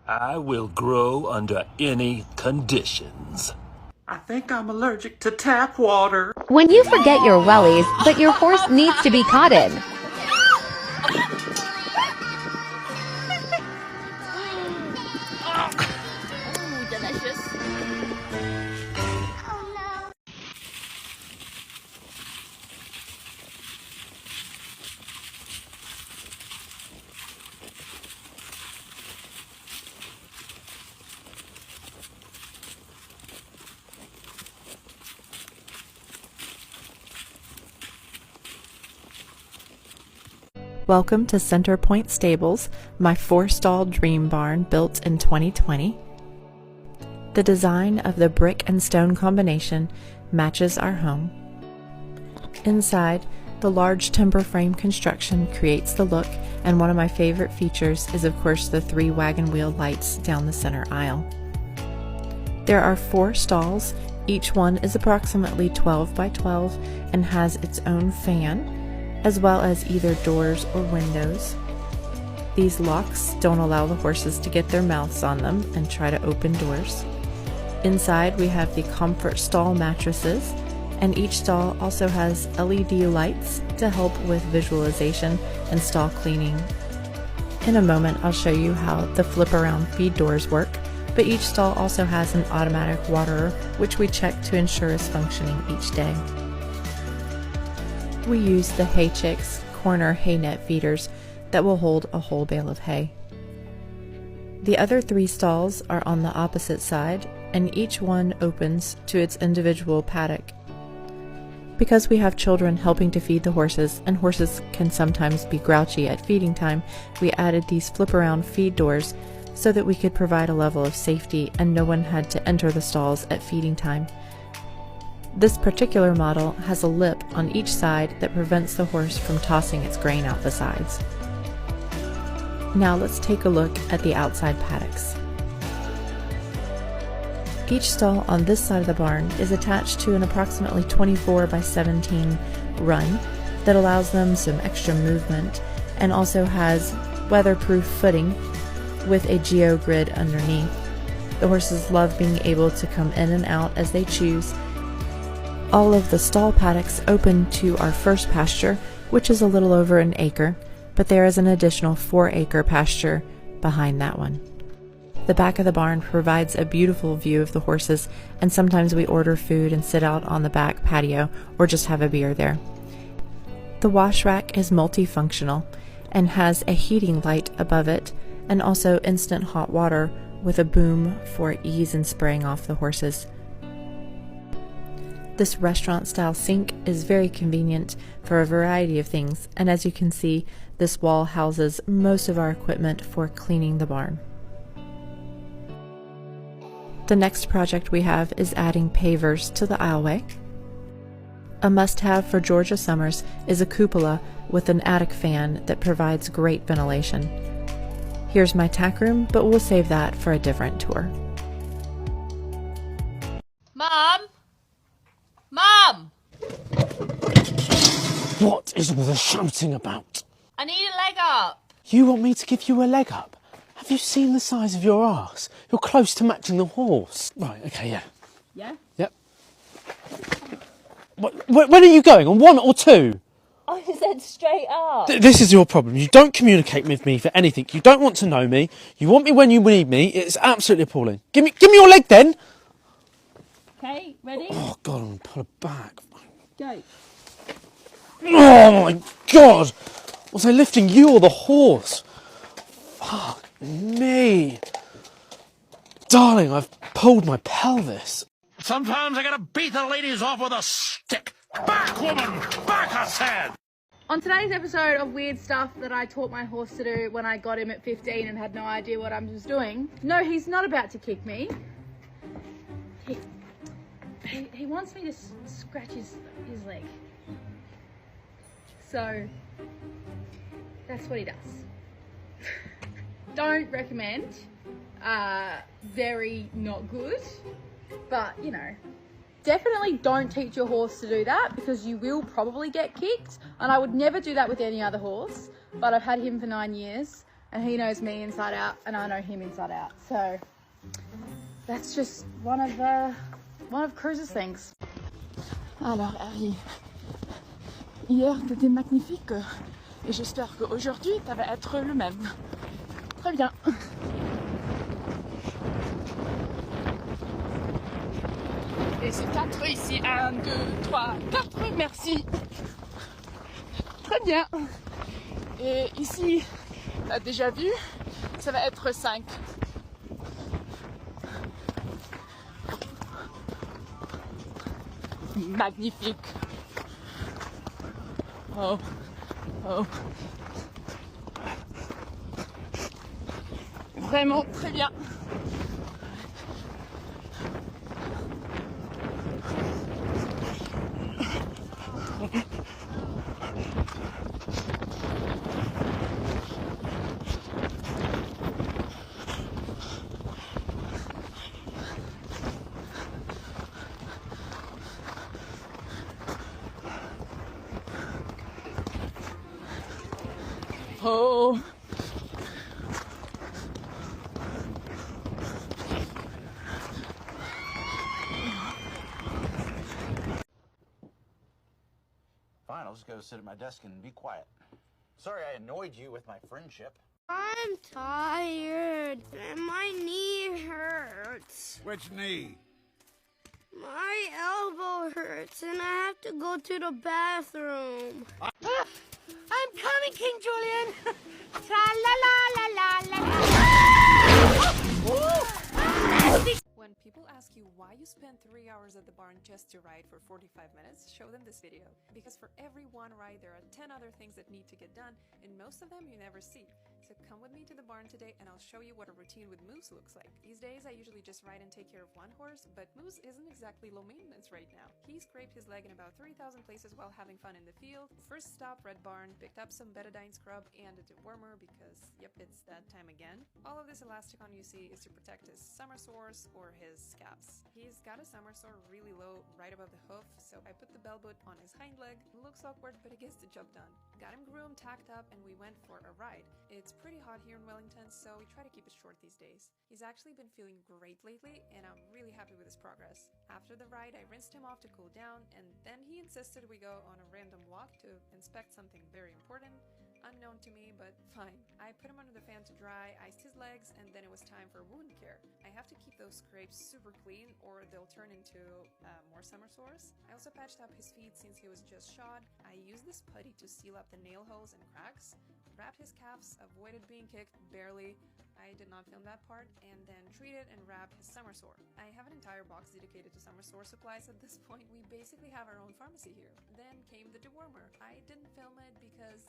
I will grow under any conditions. I think I'm allergic to tap water. When you forget your wellies, but your horse needs to be caught in. Ooh, delicious. Welcome to Center Point Stables, my 4-stall dream barn built in 2020. The design of the brick and stone combination matches our home. Inside, the large timber frame construction creates the look, and one of my favorite features is of course the 3 wagon wheel lights down the center aisle. There are 4 stalls, each one is approximately 12 by 12 and has its own fan, as well as either doors or windows. These locks don't allow the horses to get their mouths on them and try to open doors. Inside we have the comfort stall mattresses, and each stall also has LED lights to help with visualization and stall cleaning. In a moment I'll show you how the flip around feed doors work, but each stall also has an automatic waterer which we check to ensure is functioning each day. We use the hijinks corner hay net feeders that will hold a whole bale of hay. The other 3 stalls are on the opposite side, and each one opens to its individual paddock. Because we have children helping to feed the horses, and horses can sometimes be grouchy at feeding time, we added these flip-around feed doors so that we could provide a level of safety and no one had to enter the stalls at feeding time. This particular model has a lip on each side that prevents the horse from tossing its grain out the sides. Now let's take a look at the outside paddocks. Each stall on this side of the barn is attached to an approximately 24 by 17 run that allows them some extra movement and also has weatherproof footing with a geogrid underneath. The horses love being able to come in and out as they choose. All of the stall paddocks open to our first pasture, which is a little over an acre, but there is an additional 4-acre pasture behind that one. The back of the barn provides a beautiful view of the horses, and sometimes we order food and sit out on the back patio or just have a beer there. The wash rack is multifunctional and has a heating light above it and also instant hot water with a boom for ease in spraying off the horses. This restaurant-style sink is very convenient for a variety of things, and as you can see, this wall houses most of our equipment for cleaning the barn. The next project we have is adding pavers to the aisleway. A must-have for Georgia summers is a cupola with an attic fan that provides great ventilation. Here's my tack room, but we'll save that for a different tour. Mom! Mom! What is all the shouting about? I need a leg up. You want me to give you a leg up? Have you seen the size of your arse? You're close to matching the horse. Right, okay, yeah. Yeah? Yep. When are you going? On 1 or 2? I said straight up. This is your problem. You don't communicate with me for anything. You don't want to know me. You want me when you need me. It's absolutely appalling. Give me your leg then. Okay, ready? Oh, God, I'm going to pull it back. Go. Oh, my God. Was I lifting you or the horse? Fuck me. Darling, I've pulled my pelvis. Sometimes I gotta beat the ladies off with a stick. Back, woman! Back, I said! On today's episode of weird stuff that I taught my horse to do when I got him at 15 and had no idea what I was doing. No, he's not about to kick me. He wants me to scratch his leg. So, that's what he does. Don't recommend. Very not good. But, you know, definitely don't teach your horse to do that because you will probably get kicked. And I would never do that with any other horse. But I've had him for 9 years. and he knows me inside out, and I know him inside out. So that's just one of Cruz's things. Alors Harry, hier t'étais magnifique et j'espère qu'aujourd'hui ça va être le même. Très bien. Et c'est 4 ici, 1, 2, 3, 4, merci. Très bien. Et ici, t'as déjà vu, ça va être 5. Magnifique. Oh, oh. Vraiment très bien. Oh. Fine, I'll just go sit at my desk and be quiet. Sorry I annoyed you with my friendship. I'm tired and my knee hurts. Which knee? My elbow hurts and I have to go to the bathroom. I'm coming, King Julian! Tra-la-la-la-la-la-la! When people ask you why you spend 3 hours at the barn just to ride for 45 minutes, show them this video. Because for every one ride there are 10 other things that need to get done, and most of them you never see. So come with me to the barn today and I'll show you what a routine with Moose looks like. These days I usually just ride and take care of one horse, but Moose isn't exactly low maintenance right now. He scraped his leg in about 3,000 places while having fun in the field. First stop, Red Barn, picked up some betadine scrub and a dewormer because, yep, it's that time again. All of this elasticon you see is to protect his summer sores or his scabs. He's got a summer sore really low, right above the hoof, so I put the bell boot on his hind leg. It looks awkward, but it gets the job done. Got him groomed, tacked up, and we went for a ride. It's pretty hot here in Wellington, so we try to keep it short these days. He's actually been feeling great lately, and I'm really happy with his progress. After the ride, I rinsed him off to cool down, and then he insisted we go on a random walk to inspect something very important. Unknown to me, but fine. I put him under the fan to dry, iced his legs, and then it was time for wound care. I have to keep those scrapes super clean or they'll turn into more summer sores. I also patched up his feet since he was just shod. I used this putty to seal up the nail holes and cracks, wrapped his calves, avoided being kicked, barely. I did not film that part, and then treated and wrapped his summer sore. I have an entire box dedicated to summer sore supplies at this point. We basically have our own pharmacy here. Then came the dewormer. I didn't film it because,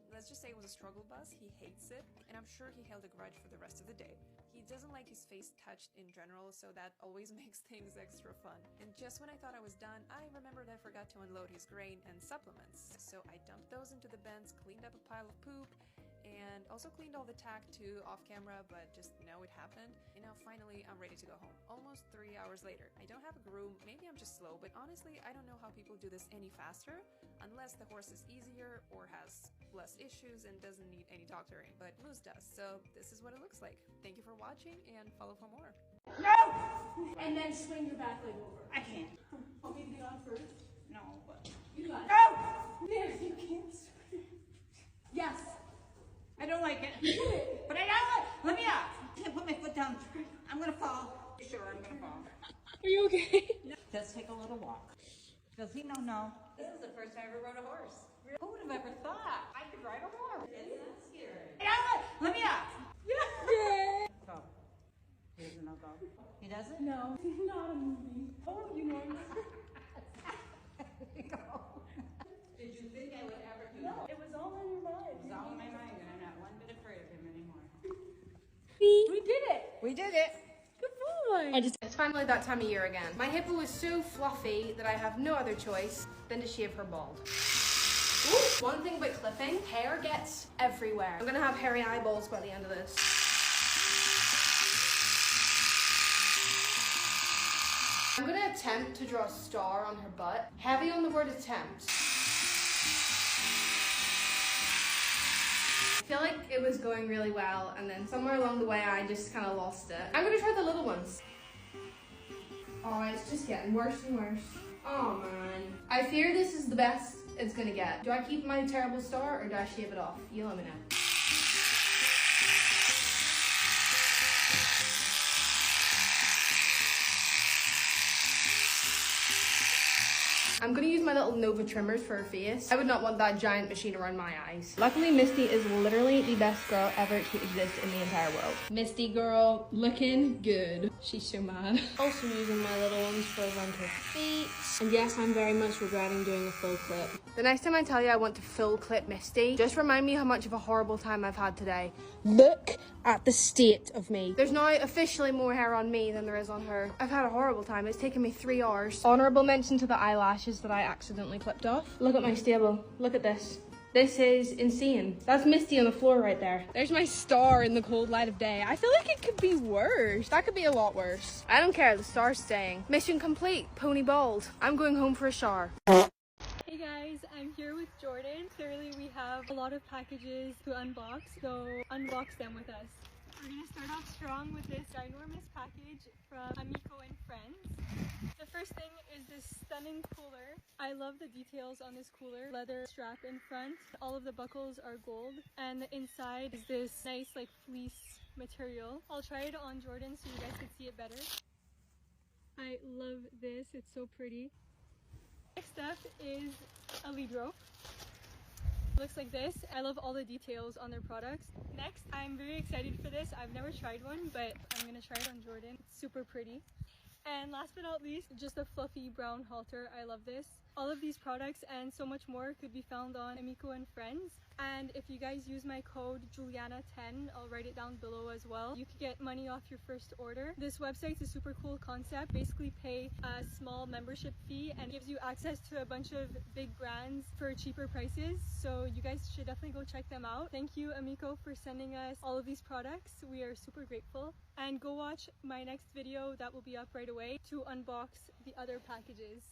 let's just say it was a struggle bus. He hates it, and I'm sure he held a grudge for the rest of the day. He doesn't like his face touched in general, so that always makes things extra fun. And just when I thought I was done, I remembered I forgot to unload his grain and supplements. So I dumped those into the bins, cleaned up a pile of poop, and also cleaned all the tack too off camera, but just know it happened. And now finally I'm ready to go home. Almost 3 hours later. I don't have a groom, maybe I'm just slow, but honestly I don't know how people do this any faster, unless the horse is easier or has less issues and doesn't need any doctoring, but Moose does. So this is what it looks like. Thank you for watching and follow for more. No! And then swing your back leg over. I can't. Want me to get on first? No, but... You got it. No! Yes, you can't swing. Yes. I don't like it. But I don't let me out. I'm gonna put my foot down. I'm gonna fall. Sure, I'm gonna fall. Are you okay? No. Let's take a little walk. Does he know? No. This is the first time I ever rode a horse. Who would have ever thought I could ride a horse? Isn't that scary? Let me out. Yeah. Go. He doesn't know go. He doesn't? No, it's not a movie. Oh, you know. Go. Did you think I would ever do No, it was all in your mind. It was all in my mind, and I'm not one bit afraid of him anymore. We did it. We did it. Good boy. It's finally that time of year again. My hippo is so fluffy that I have no other choice than to shave her bald. Ooh, one thing about clipping, hair gets everywhere. I'm gonna have hairy eyeballs by the end of this. I'm gonna attempt to draw a star on her butt. Heavy on the word attempt. feel like it was going really well, and then somewhere along the way I just kind of lost it. I'm gonna try the little ones. Oh, it's just getting worse and worse. Oh man. I fear this is the best it's gonna get. Do I keep my terrible star or do I shave it off? You let me know. I'm gonna use my little Nova trimmers for her face. I would not want that giant machine around my eyes. Luckily, Misty is literally the best girl ever to exist in the entire world. Misty girl, looking good. She's so mad. Also using my little ones for around her feet. And yes, I'm very much regretting doing a full clip. The next time I tell you I want to full clip Misty, just remind me how much of a horrible time I've had today. Look at the state of me. There's now officially more hair on me than there is on her. I've had a horrible time. It's taken me 3 hours. Honorable mention to the eyelashes that I accidentally clipped off. Look at my stable. Look at this. This is insane. That's Misty on the floor right there. There's my star in the cold light of day. I feel like it could be worse. That could be a lot worse. I don't care. The star's staying. Mission complete. Pony bald. I'm going home for a shower. Hey guys, I'm here with Jordan. Clearly we have a lot of packages to unbox, so unbox them with us. We're gonna start off strong with this ginormous package from Amico and Friends. The first thing is this stunning cooler. I love the details on this cooler. Leather strap in front, all of the buckles are gold, and the inside is this nice like fleece material. I'll try it on Jordan so you guys can see it better. I love this, it's so pretty. Next up is a lead rope. Looks like this. I love all the details on their products. Next, I'm very excited for this. I've never tried one, but I'm gonna try it on Jordan. It's super pretty. And last but not least, just a fluffy brown halter. I love this. All of these products and so much more could be found on Amico and Friends. And if you guys use my code Juliana10, I'll write it down below as well. You could get money off your first order. This website's a super cool concept. Basically pay a small membership fee and gives you access to a bunch of big brands for cheaper prices. So you guys should definitely go check them out. Thank you, Amico, for sending us all of these products. We are super grateful. And go watch my next video that will be up right away to unbox the other packages.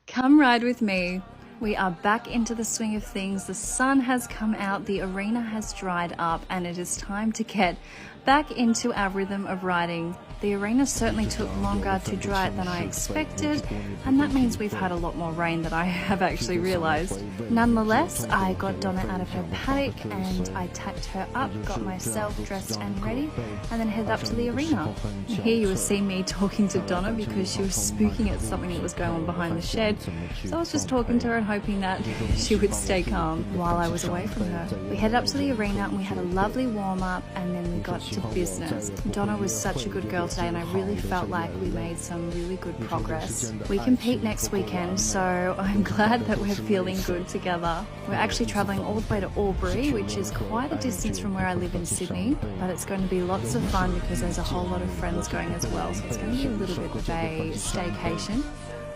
Come ride with me. We are back into the swing of things. The sun has come out, the arena has dried up, and it is time to get back into our rhythm of riding. The arena certainly took longer to dry than I expected, and that means we've had a lot more rain than I have actually realized. Nonetheless, I got Donna out of her paddock and I tacked her up, got myself dressed and ready, and then headed up to the arena. Here you will see me talking to Donna because she was spooking at something that was going on behind the shed. So I was just talking to her and hoping that she would stay calm while I was away from her. We headed up to the arena and we had a lovely warm-up, and then we got to business. Donna was such a good girl today, and I really felt like we made some really good progress. We compete next weekend, so I'm glad that we're feeling good together. We're actually travelling all the way to Albury, which is quite a distance from where I live in Sydney, but it's going to be lots of fun because there's a whole lot of friends going as well, so it's going to be a little bit of a staycation,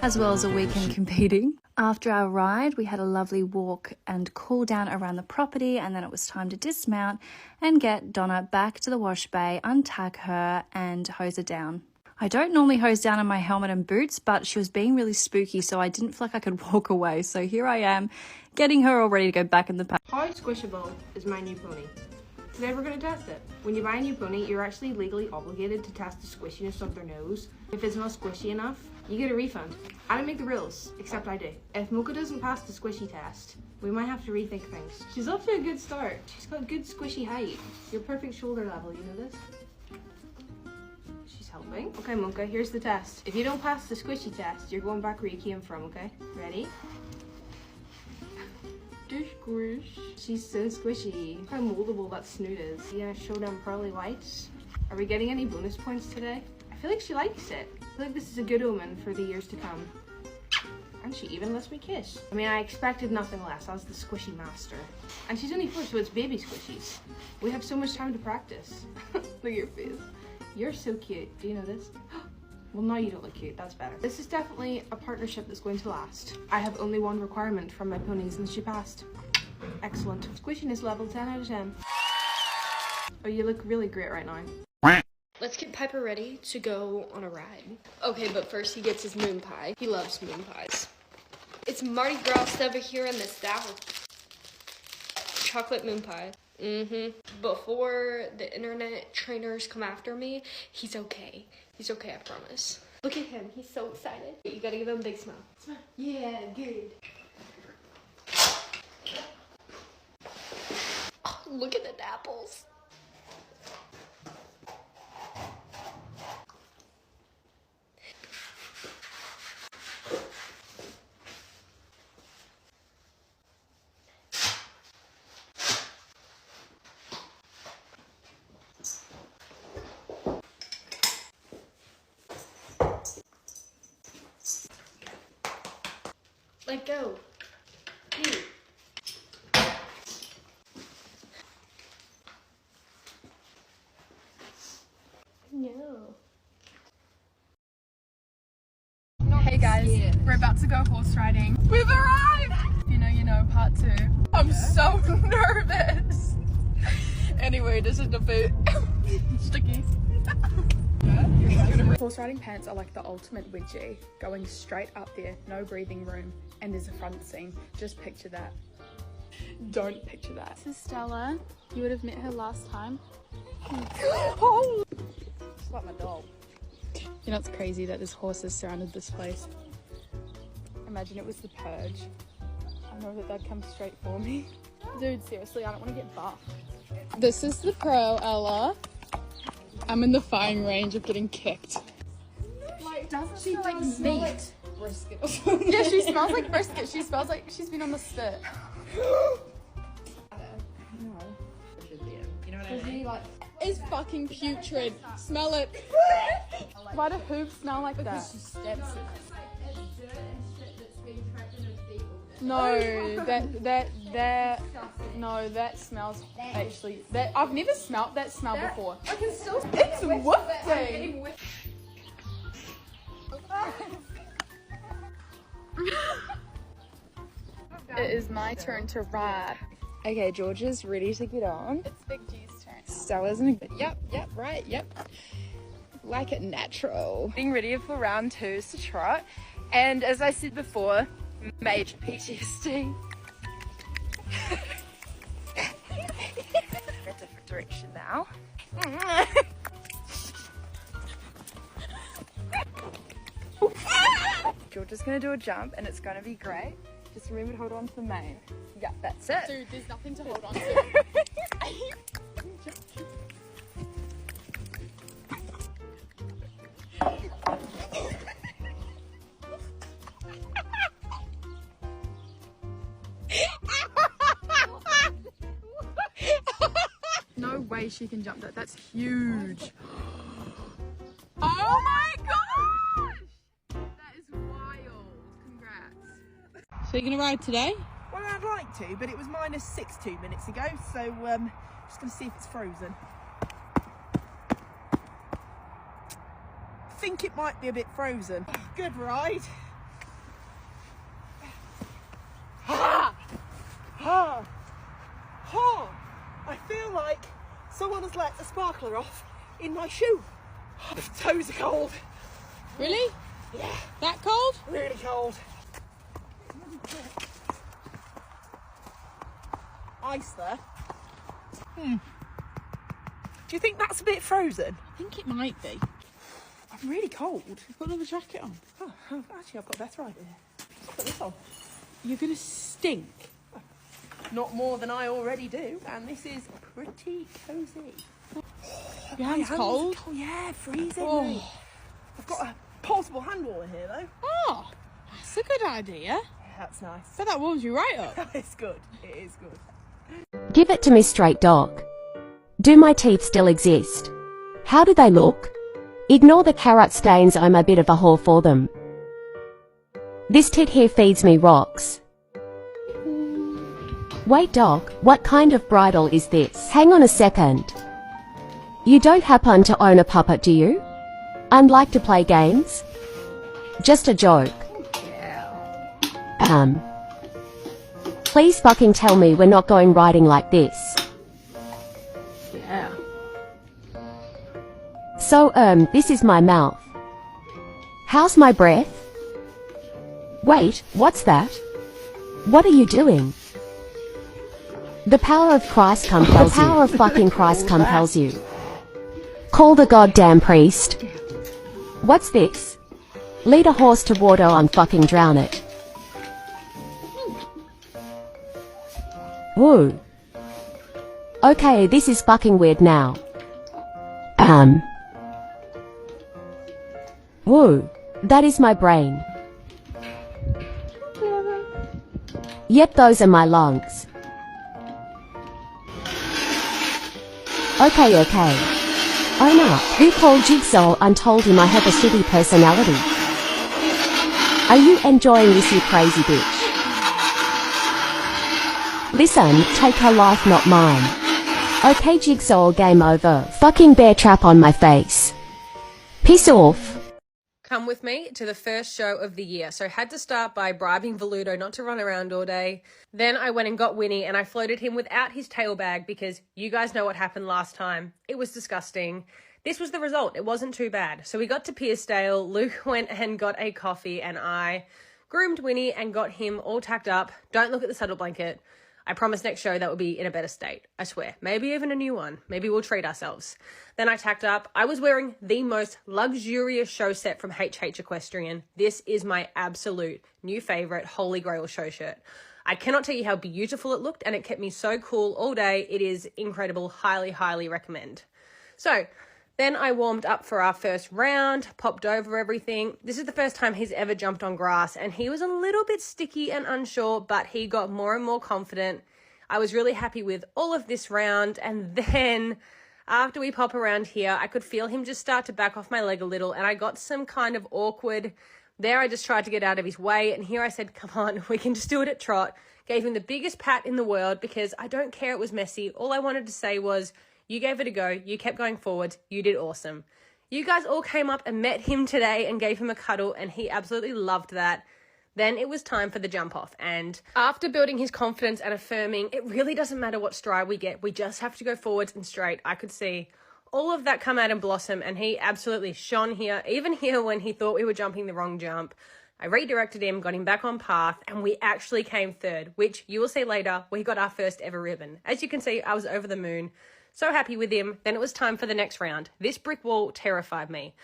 as well as a weekend competing. After our ride, we had a lovely walk and cool down around the property, and then it was time to dismount and get Donna back to the wash bay, untag her and hose her down. I don't normally hose down in my helmet and boots, but she was being really spooky, so I didn't feel like I could walk away. So here I am, getting her all ready to go back in the pack. How squishable is my new pony? Today we're going to test it. When you buy a new pony, you're actually legally obligated to test the squishiness of their nose. If it's not squishy enough, you get a refund. I don't make the rules, except I do. If Mocha doesn't pass the squishy test, we might have to rethink things. She's off to a good start. She's got good squishy height. Your perfect shoulder level, you know this? She's helping. Okay, Mocha, here's the test. If you don't pass the squishy test, you're going back where you came from, okay? Ready? Squish. She's so squishy. Look how moldable that snoot is. You gonna show them pearly whites? Are we getting any bonus points today? I feel like she likes it. I feel like this is a good omen for the years to come. And she even lets me kiss. I mean, I expected nothing less. I was the squishy master. And she's only 4, so it's baby squishies. We have so much time to practice. Look at your face. You're so cute. Do you know this? Well, now you don't look cute. That's better. This is definitely a partnership that's going to last. I have only one requirement from my ponies and she passed. Excellent. Squishiness level 10 out of 10. Oh, you look really great right now. Let's get Piper ready to go on a ride. Okay, but first he gets his moon pie. He loves moon pies. It's Mardi Gras over here in the South. Chocolate moon pie. Before the internet trainers come after me, he's okay. He's okay, I promise. Look at him. He's so excited. You gotta give him a big smile. Smile. Yeah, good. Oh, look at the apples. Let go. You. No. Hey guys, we're about to go horse riding. We've arrived! You know, part 2. I'm so nervous. Anyway, this is the boot. Sticky. Horse riding pants are like the ultimate wedgie, going straight up there, no breathing room, and there's a front seam. Just picture that. Don't picture that. This is Stella. You would have met her last time. Oh! It's like my dog. You know, it's crazy that this horse has surrounded this place. Imagine it was the purge. I know that they'd come straight for me. Dude, seriously, I don't want to get buffed. This is the pro, Ella. I'm in the firing range of getting kicked. Doesn't she like meat? Like brisket or something? Yeah, she smells like brisket. She smells like she's been on the spit. You know what I mean? It's fucking putrid. Smell it. Why do hooves smell like that? She steps it. No, that smells actually. That I've never smelt that smell before. I can still. It's wafting. It is my turn to ride. Okay, Georgia's ready to get on. It's Big G's turn. Stella's in a good. Yep, right, yep. Like it natural. Being ready for round 2 to trot. And as I said before, major PTSD. A different direction now. Georgia's gonna do a jump and it's gonna be great. Just remember to hold on to the mane. Yeah, that's it. Dude, there's nothing to hold on to. No way she can jump that. That's huge. Oh my gosh! That is wild. Congrats. So you're gonna ride today? Well, I'd like to, but it was -6 2 minutes ago, so just gonna see if it's frozen. I think it might be a bit frozen. Good ride. Ha! Ha! Ha! I feel like someone has let a sparkler off in my shoe. Oh, the toes are cold. Really? Yeah. That cold? Really cold. Ice there. Do you think that's a bit frozen? I think it might be. I'm really cold. Put another jacket on. Oh, actually, I've got a better idea. Let's put this on. You're gonna stink. Not more than I already do, and this is pretty cozy. Your hand's cold? Oh yeah, freezing. Oh. Mate. I've got a portable hand warmer here though. Oh, that's a good idea. Yeah, that's nice. So that warms you right up. It's good. It is good. Give it to me straight, Doc. Do my teeth still exist? How do they look? Ignore the carrot stains, I'm a bit of a whore for them. This tit here feeds me rocks. Wait, Doc, what kind of bridle is this? Hang on a second. You don't happen to own a puppet, do you? I'd like to play games. Just a joke. Please fucking tell me we're not going riding like this. Yeah. So, this is my mouth. How's my breath? Wait, what's that? What are you doing? The power of Christ compels you. The power of fucking Christ compels you. Call the goddamn priest. What's this? Lead a horse to water and fucking drown it. Woo. Okay, this is fucking weird now. Woo. That is my brain. Yep, those are my lungs. Okay. Own up. Who called Jigsaw and told him I have a shitty personality? Are you enjoying this, you crazy bitch? Listen, take her life, not mine. Okay, Jigsaw, game over. Fucking bear trap on my face. Piss off. Come with me to the first show of the year. So had to start by bribing Voluto not to run around all day. Then I went and got Winnie and I floated him without his tail bag because you guys know what happened last time. It was disgusting. This was the result. It wasn't too bad. So we got to Piersdale. Luke went and got a coffee and I groomed Winnie and got him all tacked up. Don't look at the saddle blanket. I promise next show that will be in a better state. I swear. Maybe even a new one. Maybe we'll treat ourselves. Then I tacked up. I was wearing the most luxurious show set from HH Equestrian. This is my absolute new favorite Holy Grail show shirt. I cannot tell you how beautiful it looked and it kept me so cool all day. It is incredible. Highly, highly recommend. So then I warmed up for our first round, popped over everything. This is the first time he's ever jumped on grass and he was a little bit sticky and unsure, but he got more and more confident. I was really happy with all of this round. And then after we pop around here, I could feel him just start to back off my leg a little and I got some kind of awkward. There I just tried to get out of his way and here I said, come on, we can just do it at trot. Gave him the biggest pat in the world because I don't care it was messy. All I wanted to say was, you gave it a go. You kept going forward. You did awesome. You guys all came up and met him today and gave him a cuddle and he absolutely loved that. Then it was time for the jump off. And after building his confidence and affirming, it really doesn't matter what stride we get. We just have to go forwards and straight. I could see all of that come out and blossom and he absolutely shone here, even here when he thought we were jumping the wrong jump. I redirected him, got him back on path, and we actually came third, which you will see later. We got our first ever ribbon. As you can see, I was over the moon. So happy with him. Then it was time for the next round. This brick wall terrified me.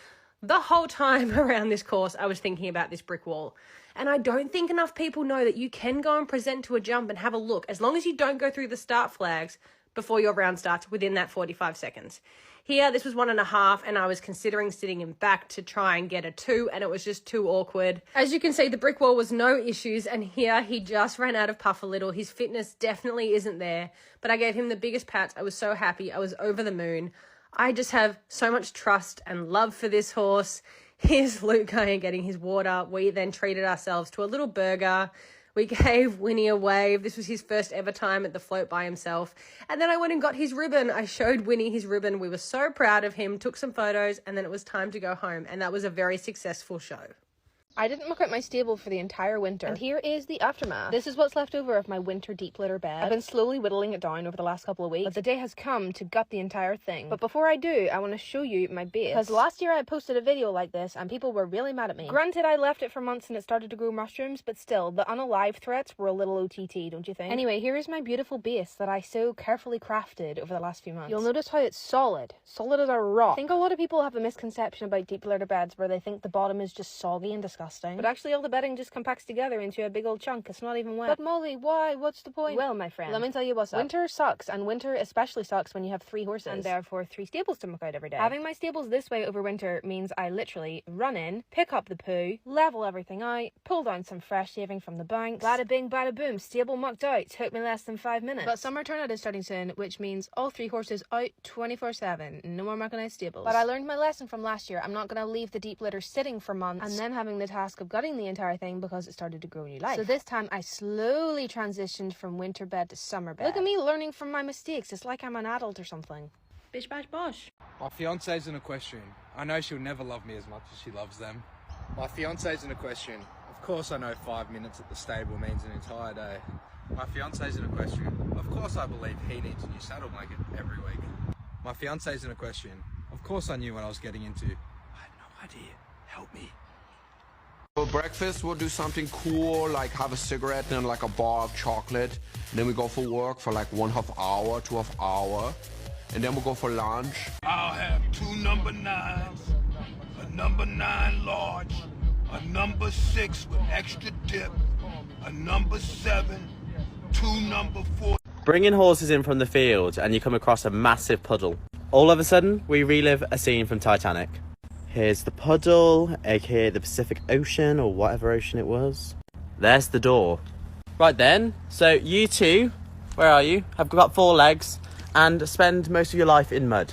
The whole time around this course, I was thinking about this brick wall. And I don't think enough people know that you can go and present to a jump and have a look, as long as you don't go through the start flags before your round starts within that 45 seconds. Here, this was 1.5, and I was considering sitting him back to try and get a 2, and it was just too awkward. As you can see, the brick wall was no issues, and here he just ran out of puff a little. His fitness definitely isn't there, but I gave him the biggest pats. I was so happy. I was over the moon. I just have so much trust and love for this horse. Here's Luke going and getting his water. We then treated ourselves to a little burger. We gave Winnie a wave. This was his first ever time at the float by himself. And then I went and got his ribbon. I showed Winnie his ribbon. We were so proud of him, took some photos, and then it was time to go home. And that was a very successful show. I didn't muck out my stable for the entire winter, and here is the aftermath. This is what's left over of my winter deep litter bed. I've been slowly whittling it down over the last couple of weeks, but the day has come to gut the entire thing. But before I do, I want to show you my base, because last year I posted a video like this and people were really mad at me. Granted, I left it for months and it started to grow mushrooms, but still, the unalive threats were a little OTT, don't you think? Anyway, here is my beautiful base that I so carefully crafted over the last few months. You'll notice how it's solid as a rock. I think a lot of people have a misconception about deep litter beds where they think the bottom is just soggy and disgusting, but actually all the bedding just compacts together into a big old chunk. It's not even wet. But Molly, why? What's the point? Well, my friend, let me tell you what's up. Winter sucks, and winter especially sucks when you have 3 horses, and therefore 3 stables to muck out every day. Having my stables this way over winter means I literally run in, pick up the poo, level everything out, pull down some fresh shaving from the banks, bada bing, bada boom, stable mucked out. Took me less than 5 minutes. But summer turnout is starting soon, which means all 3 horses out 24/7. No more mechanized stables. But I learned my lesson from last year. I'm not going to leave the deep litter sitting for months and then having the task of gutting the entire thing because it started to grow new life. So this time I slowly transitioned from winter bed to summer bed. Look at me learning from my mistakes. It's like I'm an adult or something. Bish bash bosh. My fiance's an equestrian. I know she'll never love me as much as she loves them. My fiance's an equestrian. Of course I know 5 minutes at the stable means an entire day. My fiance's an equestrian. Of course I believe he needs a new saddle blanket every week. My fiance's an equestrian. Of course I knew what I was getting into. I had no idea. Help me. For breakfast, we'll do something cool, like have a cigarette and like a bar of chocolate. And then we go for work for like 1/2 hour, 2.5 hours. And then we'll go for lunch. I'll have 2 number 9s, a number 9 large, a number 6 with extra dip, a number 7, 2 number 4. Bringing horses in from the field and you come across a massive puddle. All of a sudden, we relive a scene from Titanic. Here's the puddle, aka the Pacific Ocean, or whatever ocean it was. There's the door. Right then, so you two, where are you? Have got 4 legs and spend most of your life in mud.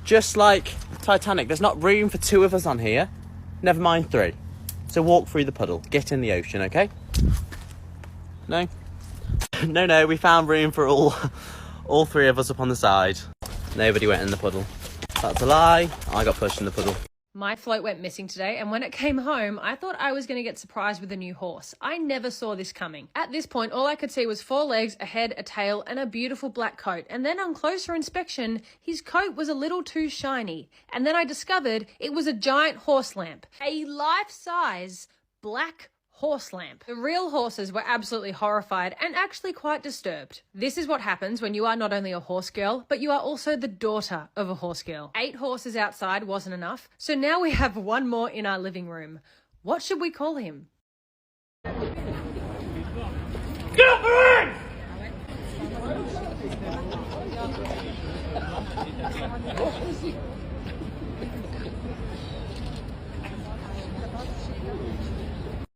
Just like Titanic, there's not room for 2 of us on here, never mind 3. So walk through the puddle, get in the ocean, okay? No? No, we found room for all 3 of us up on the side. Nobody went in the puddle. That's a lie, I got pushed in the puddle. My float went missing today, and when it came home, I thought I was going to get surprised with a new horse. I never saw this coming. At this point, all I could see was 4 legs, a head, a tail, and a beautiful black coat. And then on closer inspection, his coat was a little too shiny. And then I discovered it was a giant horse lamp. A life-size black horse lamp. The real horses were absolutely horrified and actually quite disturbed. This is what happens when you are not only a horse girl, but you are also the daughter of a horse girl. 8 horses outside wasn't enough, so now we have 1 more in our living room. What should we call him? Get up there!